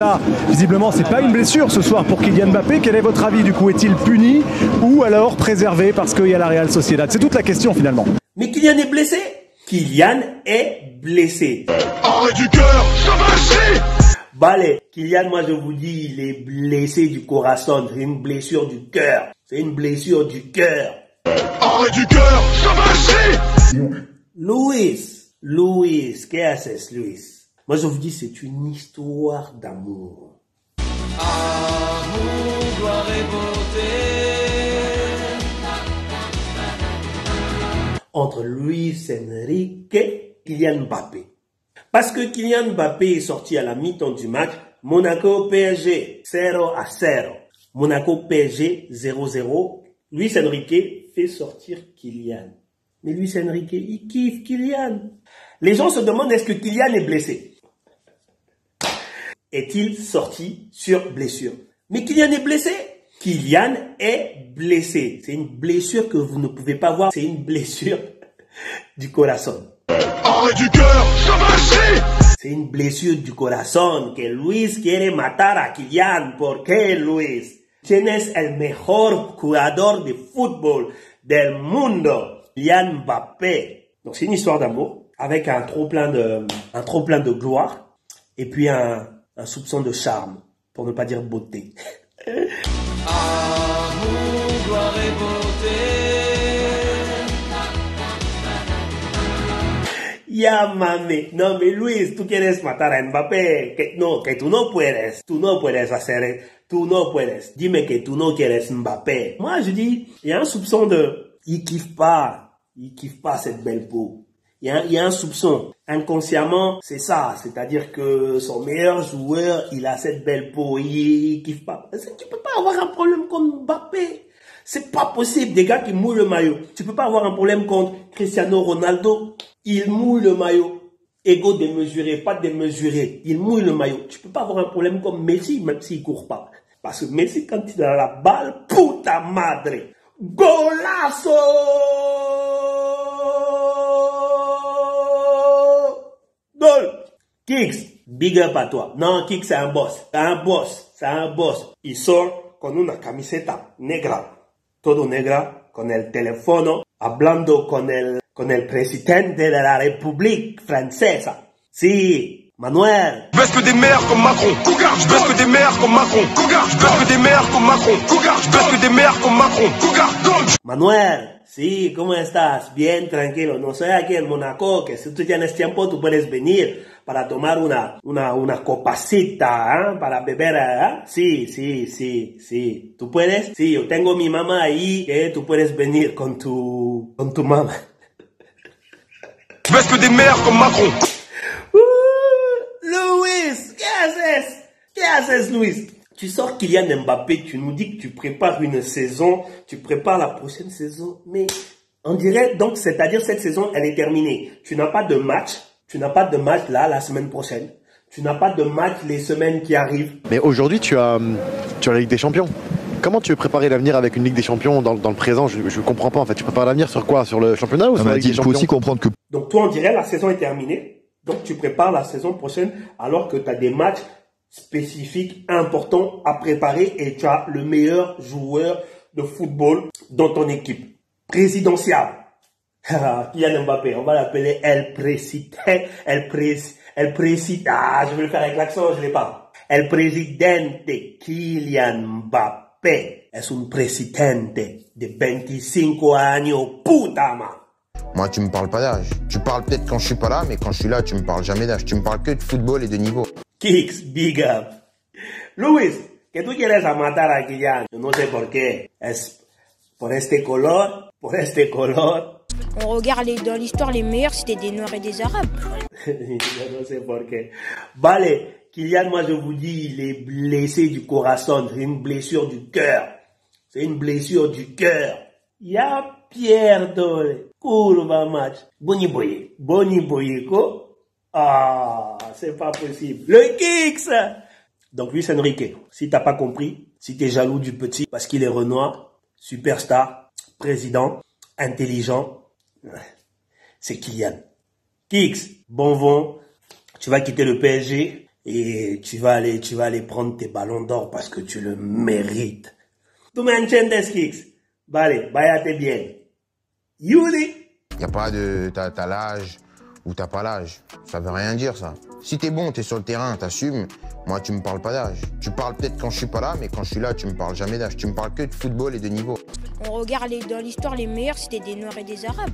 Là, visiblement, c'est pas une blessure ce soir pour Kylian Mbappé. Quel est votre avis du coup? Est-il puni ou alors préservé parce qu'il y a la Real Sociedad? C'est toute la question finalement. Mais Kylian est blessé? Kylian est blessé. Arrêt du cœur, ça va chier. Bah allez, Kylian, moi je vous dis, il est blessé du corazon. C'est une blessure du cœur. C'est une blessure du cœur. Arrêt du cœur, ça va chier. Luis, ¿qué haces, Luis? Moi, je vous dis, c'est une histoire d'amour. Amour, gloire et beauté. Entre Luis Enrique et Kylian Mbappé. Parce que Kylian Mbappé est sorti à la mi-temps du match. Monaco PSG 0-0. Monaco PSG 0-0. Luis Enrique fait sortir Kylian. Mais Luis Enrique, il kiffe Kylian. Les gens se demandent est-ce que Kylian est blessé? Est-il sorti sur blessure? Mais Kylian est blessé. Kylian est blessé. C'est une blessure que vous ne pouvez pas voir. C'est une blessure du corazon. Arrêt du cœur, ça va chier. C'est une blessure du corazón que Luis quiere matar a Kylian. ¿Por qué, Luis? Tienes el mejor jugador de fútbol del mundo, Kylian Mbappé. Donc c'est une histoire d'amour avec un trop plein de gloire et puis un soupçon de charme, pour ne pas dire beauté. Amour, gloire et beauté. Ya mami, no, mais Luis, tú quieres matar a Mbappé, que tú no puedes hacer, tú no puedes. Dime que tú no quieres Mbappé. Moi, je dis, il y a un soupçon il kiffe pas cette belle peau. Il y a un soupçon. Inconsciemment, c'est ça. C'est-à-dire que son meilleur joueur, il a cette belle peau. Il kiffe pas. Tu peux pas avoir un problème comme Mbappé. C'est pas possible. Des gars qui mouillent le maillot. Tu peux pas avoir un problème contre Cristiano Ronaldo. Il mouille le maillot. Ego démesuré, pas démesuré. Il mouille le maillot. Tu peux pas avoir un problème comme Messi, même s'il court pas. Parce que Messi, quand il a la balle, puta madre. Golazo! Goal! Kicks, big up à toi. Non, Kicks, c'est un boss. C'est un boss. Il sort con una camiseta negra. Todo negra, con el teléfono, hablando con el presidente de la République francesa. Sí, Manuel. Je baisse que des mères comme Macron. Cougar, je baisse que des mères comme Macron. Cougar, je baisse que des mères comme Macron. Cougar, je baisse que des mères comme Macron. Cougar, donc. Manuel, sí, ¿cómo estás? Bien, tranquilo. No soy aquí en Monaco, que si tú tienes tiempo, tú puedes venir para tomar una copacita, ¿eh? Para beber, ¿eh? Sí. ¿Tú puedes? Sí, yo tengo mi mamá ahí, que tú puedes venir con tu mamá. Je baisse que des mères comme Macron. Luis, ¿Qué haces, Luis? Tu sors Kylian Mbappé, tu nous dis que tu prépares une saison, tu prépares la prochaine saison, mais on dirait donc, c'est-à-dire cette saison, elle est terminée. Tu n'as pas de match là, la semaine prochaine. Tu n'as pas de match les semaines qui arrivent. Mais aujourd'hui, tu as la Ligue des Champions. Comment tu veux préparer l'avenir avec une Ligue des Champions dans le présent? Je ne comprends pas en fait. Tu prépares l'avenir sur quoi? Sur le championnat ou sur la Ligue des Champions? Il faut aussi comprendre que... Donc toi, on dirait la saison est terminée. Donc tu prépares la saison prochaine alors que tu as des matchs spécifiques, importants à préparer et tu as le meilleur joueur de football dans ton équipe. Présidentiable. Kylian Mbappé, on va l'appeler El Presidente. Je vais le faire avec l'accent, je l'ai pas. El Presidente Kylian Mbappé es un presidente de 25 años, puta ma. Moi, tu me parles pas d'âge. Tu parles peut-être quand je suis pas là, mais quand je suis là, tu me parles jamais d'âge. Tu me parles que de football et de niveau. Kicks, big up. Luis, que tú quieres a matar a Kylian. Yo no sé por qué. Es por este color. On regarde dans l'histoire, les meilleurs, c'était des Noirs et des Arabes. Je no sé por qué. Vale, Kylian, moi je vous dis, il est blessé du corazon. C'est une blessure du cœur. Ya pierdo curva match. Boni boye ko. Ah, c'est pas possible. Le Kicks! Donc Luis Enrique, si t'as pas compris, si t'es jaloux du petit parce qu'il est Renoir, superstar, président, intelligent, c'est Kylian. Kicks, bon vent, tu vas quitter le PSG Et tu vas aller prendre tes ballons d'or parce que tu le mérites. Tu m'entiendes, Kicks? Vale, váyate bien. Yuri! Y a pas de t'as l'âge ou t'as pas l'âge. Ça veut rien dire, ça. Si t'es bon, t'es sur le terrain, t'assumes. Moi, tu me parles pas d'âge. Tu parles peut-être quand je suis pas là, mais quand je suis là, tu me parles jamais d'âge. Tu me parles que de football et de niveau. On regarde dans l'histoire, les meilleurs, c'était des Noirs et des Arabes.